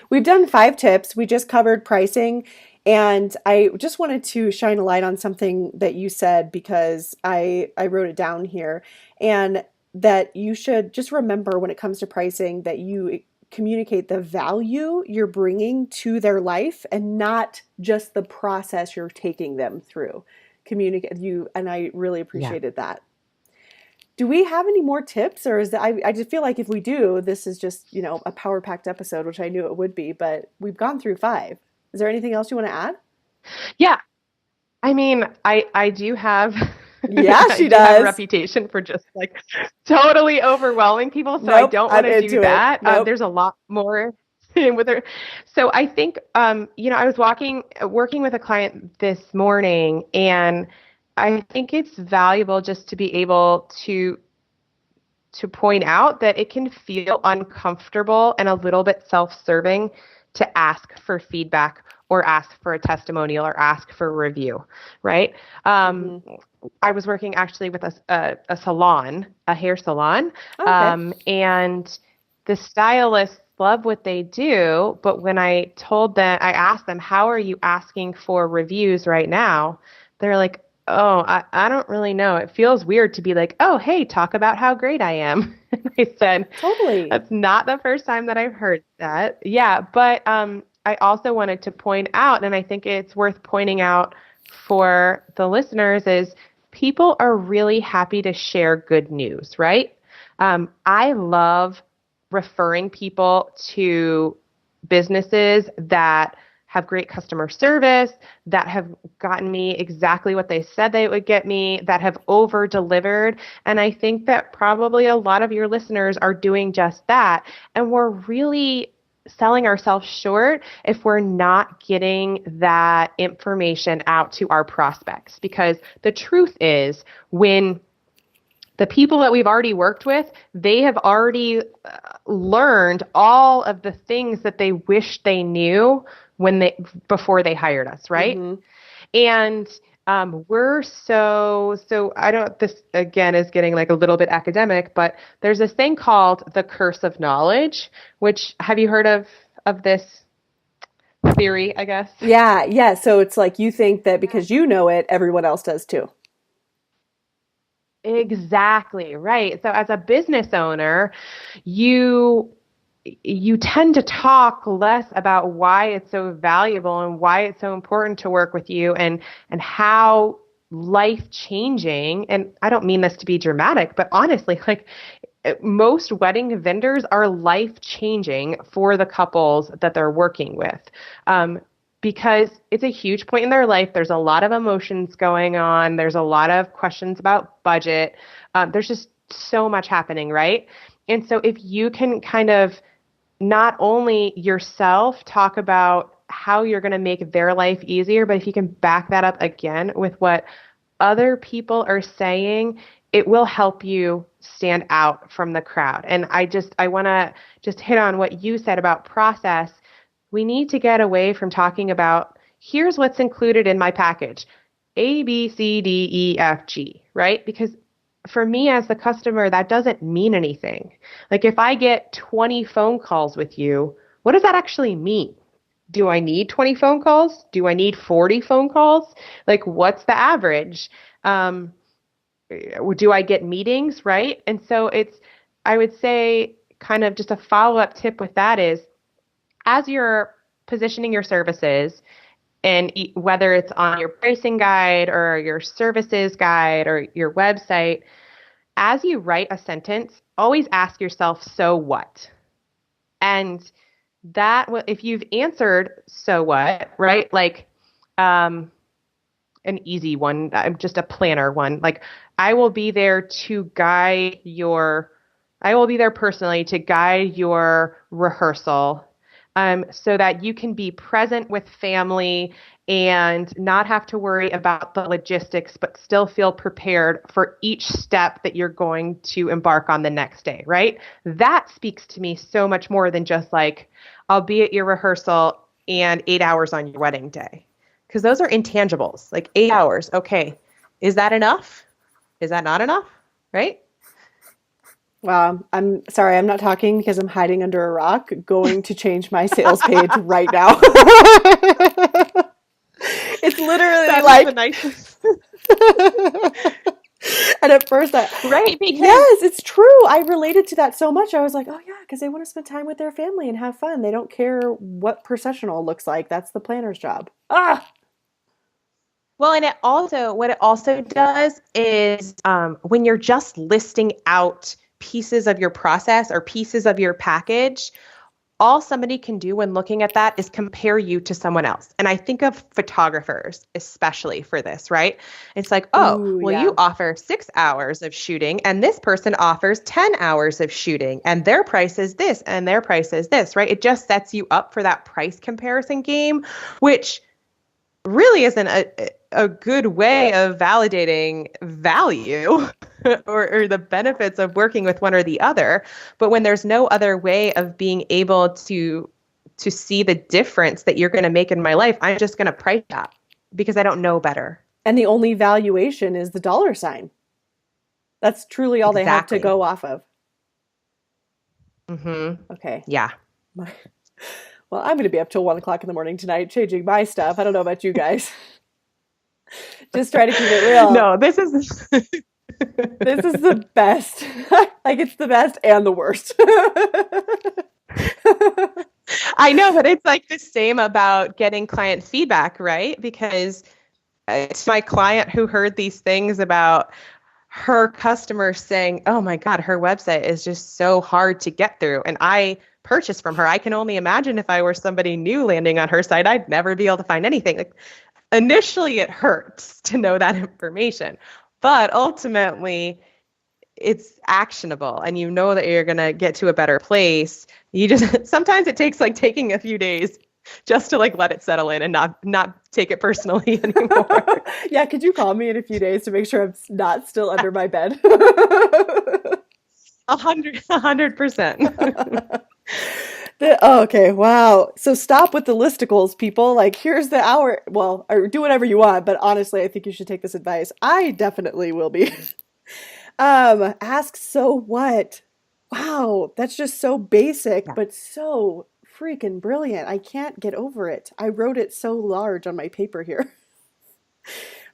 we've done 5 tips. We just covered pricing. And I just wanted to shine a light on something that you said, because I wrote it down here, and that you should just remember when it comes to pricing that you communicate the value you're bringing to their life and not just the process you're taking them through. And I really appreciated that. Do we have any more tips, or is that I just feel like if we do, this is just, a power-packed episode, which I knew it would be, but we've gone through 5. Is there anything else you want to add? Yeah. I mean, I do have Yeah, I she do have a does. reputation for just like totally overwhelming people, so I Nope, don't want I'm to do into it. that. Nope. There's a lot more with her. So I think I was working with a client this morning, and I think it's valuable just to be able to point out that it can feel uncomfortable and a little bit self-serving to ask for feedback or ask for a testimonial or ask for a review, right? Mhm. I was working actually with a salon, a hair salon, Okay. and the stylists love what they do, but when I asked them, how are you asking for reviews right now? They're like, oh, I don't really know. It feels weird to be like, oh, hey, talk about how great I am. And I said, Totally. that's not the first time that I've heard that. Yeah, but I also wanted to point out, and I think it's worth pointing out for the listeners, is people are really happy to share good news, right? I love referring people to businesses that have great customer service, that have gotten me exactly what they said they would get me, that have over delivered. And I think that probably a lot of your listeners are doing just that. And we're really selling ourselves short if we're not getting that information out to our prospects. Because the truth is, when the people that we've already worked with, they have already learned all of the things that they wish they knew before they hired us, right? Mm-hmm. And we're so I don't, this again is getting like a little bit academic, but there's this thing called the curse of knowledge, which, have you heard of this theory, I guess? Yeah, yeah. So it's like you think that because you know it, everyone else does too. Exactly, right. So as a business owner, you you tend to talk less about why it's so valuable and why it's so important to work with you, and how life changing, and I don't mean this to be dramatic, but honestly, like most wedding vendors are life changing for the couples that they're working with. Because it's a huge point in their life. There's a lot of emotions going on. There's a lot of questions about budget. There's just so much happening, right? And so if you can kind of not only yourself talk about how you're going to make their life easier, but if you can back that up again with what other people are saying, it will help you stand out from the crowd. And I want to just hit on what you said about process. We need to get away from talking about, here's what's included in my package, A, B, C, D, E, F, G, right? Because for me as the customer, that doesn't mean anything. Like if I get 20 phone calls with you, what does that actually mean? Do I need 20 phone calls? Do I need 40 phone calls? Like what's the average? Do I get meetings, right? And so I would say kind of just a follow-up tip with that is, as you're positioning your services, and whether it's on your pricing guide or your services guide or your website, as you write a sentence, always ask yourself, so what? And that, if you've answered, so what, right? Like an easy one, just a planner one. Like I will be there I will be there personally to guide your rehearsal, so that you can be present with family and not have to worry about the logistics, but still feel prepared for each step that you're going to embark on the next day, right? That speaks to me so much more than just like, I'll be at your rehearsal and 8 hours on your wedding day. Because those are intangibles, like 8 hours. Okay. Is that enough? Is that not enough? Right? Wow, I'm sorry, I'm not talking because I'm hiding under a rock, going to change my sales page right now. It's literally That like is the nicest. and at first Right, because yes, it's true. I related to that so much. I was like, oh yeah, because they want to spend time with their family and have fun. They don't care what processional looks like. That's the planner's job. Ah, well, and what it also does is, when you're just listing out pieces of your process or pieces of your package, all somebody can do when looking at that is compare you to someone else. And I think of photographers especially for this, right? It's like, oh, Ooh, well, yeah. you offer 6 hours of shooting and this person offers 10 hours of shooting and their price is this and their price is this, right? It just sets you up for that price comparison game, which really isn't a good way of validating value or the benefits of working with one or the other. But when there's no other way of being able to see the difference that you're going to make in my life, I'm just going to price that because I don't know better. And the only valuation is the dollar sign. That's truly all they have to go off of. Mm-hmm. Okay. Yeah. Well, I'm going to be up till 1 o'clock in the morning tonight changing my stuff. I don't know about you guys. Just try to keep it real. No, this is this is the best. Like, it's the best and the worst. I know, but it's like the same about getting client feedback, right? Because it's my client who heard these things about her customers saying, oh my God, her website is just so hard to get through. And I purchased from her. I can only imagine if I were somebody new landing on her site, I'd never be able to find anything. Like, initially, it hurts to know that information, but ultimately, it's actionable and you know that you're going to get to a better place. You just, sometimes it takes like taking a few days just to like let it settle in and not take it personally anymore. Yeah, could you call me in a few days to make sure I'm not still under my bed? 100%. Okay, wow. So stop with the listicles, people. Like, here's the hour. Well, or do whatever you want, but honestly, I think you should take this advice. I definitely will be. Ask so what? Wow, that's just so basic, but so freaking brilliant. I can't get over it. I wrote it so large on my paper here.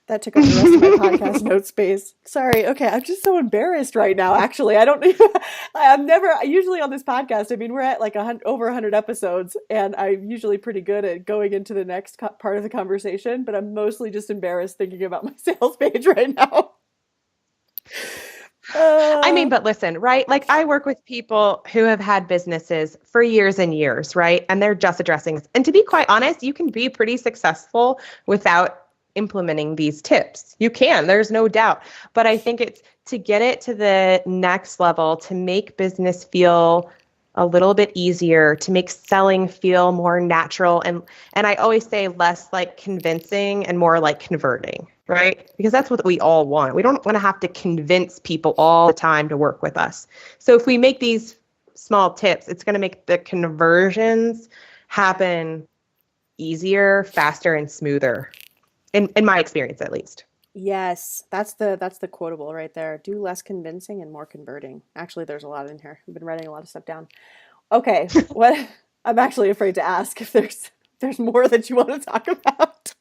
That took up the rest of my podcast note space. Sorry. Okay, I'm just so embarrassed right now, actually. I'm never, usually on this podcast, I mean, we're at like over 100 episodes, and I'm usually pretty good at going into the next part of the conversation, but I'm mostly just embarrassed thinking about my sales page right now. I mean, but listen, right? Like, I work with people who have had businesses for years and years, right? And they're just addressing this. And to be quite honest, you can be pretty successful without implementing these tips. You can, there's no doubt. But I think it's to get it to the next level, to make business feel a little bit easier, to make selling feel more natural. And I always say less like convincing and more like converting, right? Because that's what we all want. We don't want to have to convince people all the time to work with us. So if we make these small tips, it's going to make the conversions happen easier, faster, and smoother. In my experience, at least. Yes, that's the quotable right there. Do less convincing and more converting. Actually, there's a lot in here. I've been writing a lot of stuff down. Okay, what I'm actually afraid to ask if there's more that you want to talk about.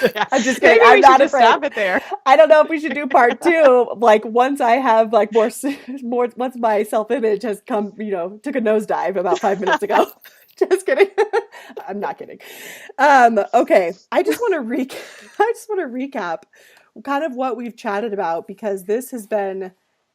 Yeah. I'm just kidding. Maybe I'm we not should just afraid. stop it there. I don't know if we should do part 2. Like, once I have like more, once my self-image has come, took a nosedive about 5 minutes ago. Just kidding. I'm not kidding. Okay. I just want to recap kind of what we've chatted about, because this has been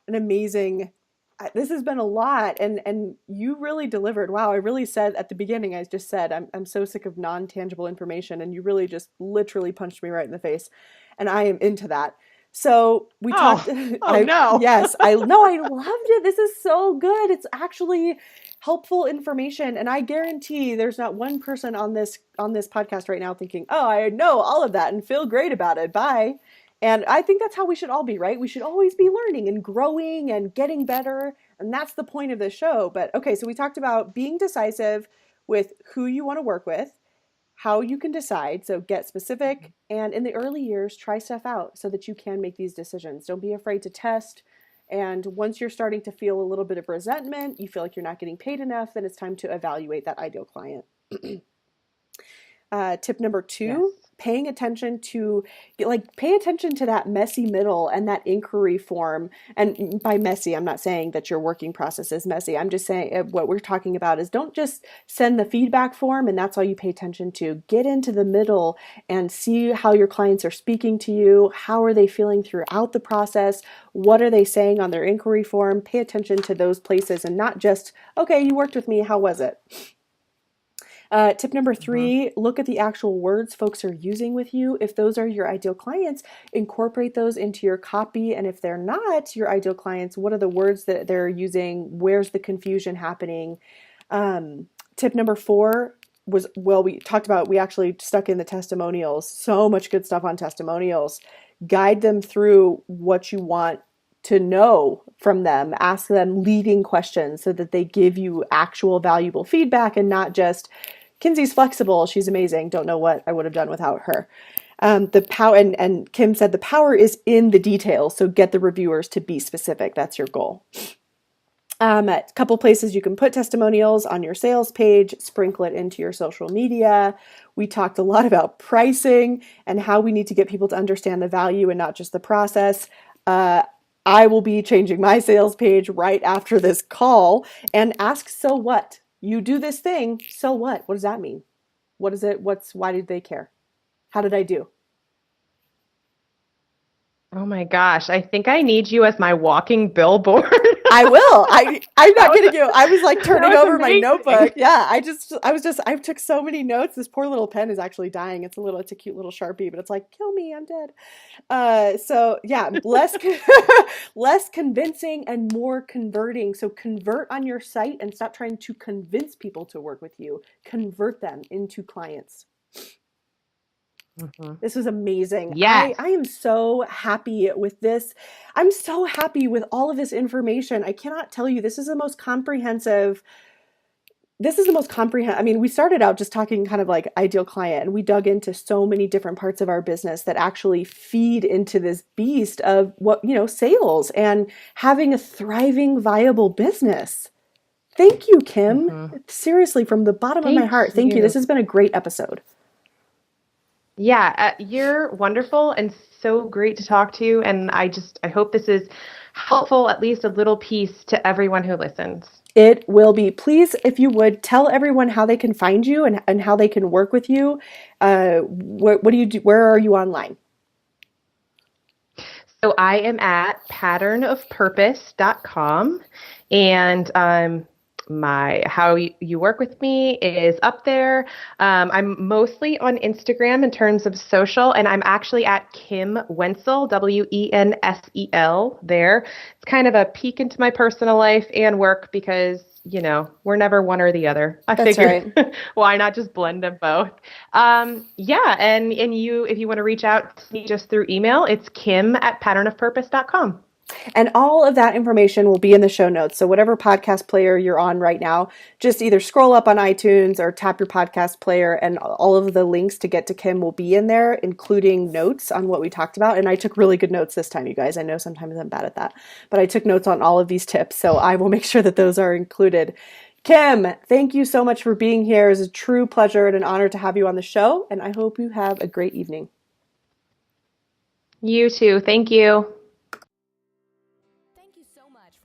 this has been a lot, and you really delivered. Wow. I really said at the beginning, I just said, I'm so sick of non-tangible information, and you really just literally punched me right in the face, and I am into that. So we talked. No. Yes, I loved it. This is so good. It's actually helpful information, and I guarantee there's not one person on this podcast right now thinking, "Oh, I know all of that and feel great about it." Bye. And I think that's how we should all be, right? We should always be learning and growing and getting better, and that's the point of this show. But okay, so we talked about being decisive with who you want to work with, how you can decide, so get specific, and in the early years, try stuff out so that you can make these decisions. Don't be afraid to test. And once you're starting to feel a little bit of resentment, you feel like you're not getting paid enough, then it's time to evaluate that ideal client. Tip number 2, paying attention to pay attention to that messy middle and that inquiry form. And by messy, I'm not saying that your working process is messy. I'm just saying what we're talking about is don't just send the feedback form and that's all you pay attention to. Get into the middle and see how your clients are speaking to you. How are they feeling throughout the process? What are they saying on their inquiry form? Pay attention to those places and not just, okay, you worked with me, how was it? Tip number 3, look at the actual words folks are using with you. If those are your ideal clients, incorporate those into your copy. And if they're not your ideal clients, what are the words that they're using? Where's the confusion happening? Tip number 4 was, we talked about, we actually stuck in the testimonials. So much good stuff on testimonials. Guide them through what you want to know from them. Ask them leading questions so that they give you actual valuable feedback and not just, Kinsey's flexible, she's amazing, don't know what I would have done without her. The power, and Kim said the power is in the details, so get the reviewers to be specific. That's your goal. A couple places you can put testimonials on your sales page, sprinkle it into your social media. We talked a lot about pricing and how we need to get people to understand the value and not just the process. I will be changing my sales page right after this call and ask, so what? You do this thing, so what? What does that mean? What is it? Why did they care? How did I do? Oh my gosh, I think I need you as my walking billboard. I will. I'm not kidding you. I was like turning over my notebook. Yeah, I took so many notes. This poor little pen is actually dying. It's a cute little Sharpie, but it's like, kill me, I'm dead. So yeah, less convincing and more converting. So convert on your site and stop trying to convince people to work with you. Convert them into clients. This was amazing. Yes. I am so happy with this. I'm so happy with all of this information. I cannot tell you, this is the most comprehensive. I mean, we started out just talking kind of like ideal client, and we dug into so many different parts of our business that actually feed into this beast of sales and having a thriving, viable business. Thank you, Kim. Seriously, from the bottom of my heart, thank you. This has been a great episode. Yeah, you're wonderful and so great to talk to. And I hope this is helpful, at least a little piece to everyone who listens. It will be. Please, if you would, tell everyone how they can find you and how they can work with you. What do you do? Where are you online? So I am at patternofpurpose.com, and how you work with me is up there. I'm mostly on Instagram in terms of social, and I'm actually at Kim Wensel, Wensel there. It's kind of a peek into my personal life and work because, we're never one or the other. I figured, right. Why not just blend them both? Yeah. And if you want to reach out to me just through email, it's kim@patternofpurpose.com. And all of that information will be in the show notes. So whatever podcast player you're on right now, just either scroll up on iTunes or tap your podcast player, and all of the links to get to Kim will be in there, including notes on what we talked about. And I took really good notes this time, you guys. I know sometimes I'm bad at that, but I took notes on all of these tips. So I will make sure that those are included. Kim, thank you so much for being here. It was a true pleasure and an honor to have you on the show. And I hope you have a great evening. You too. Thank you.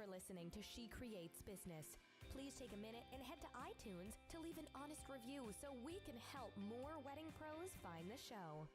Listening to She Creates Business. Please take a minute and head to iTunes to leave an honest review so we can help more wedding pros find the show.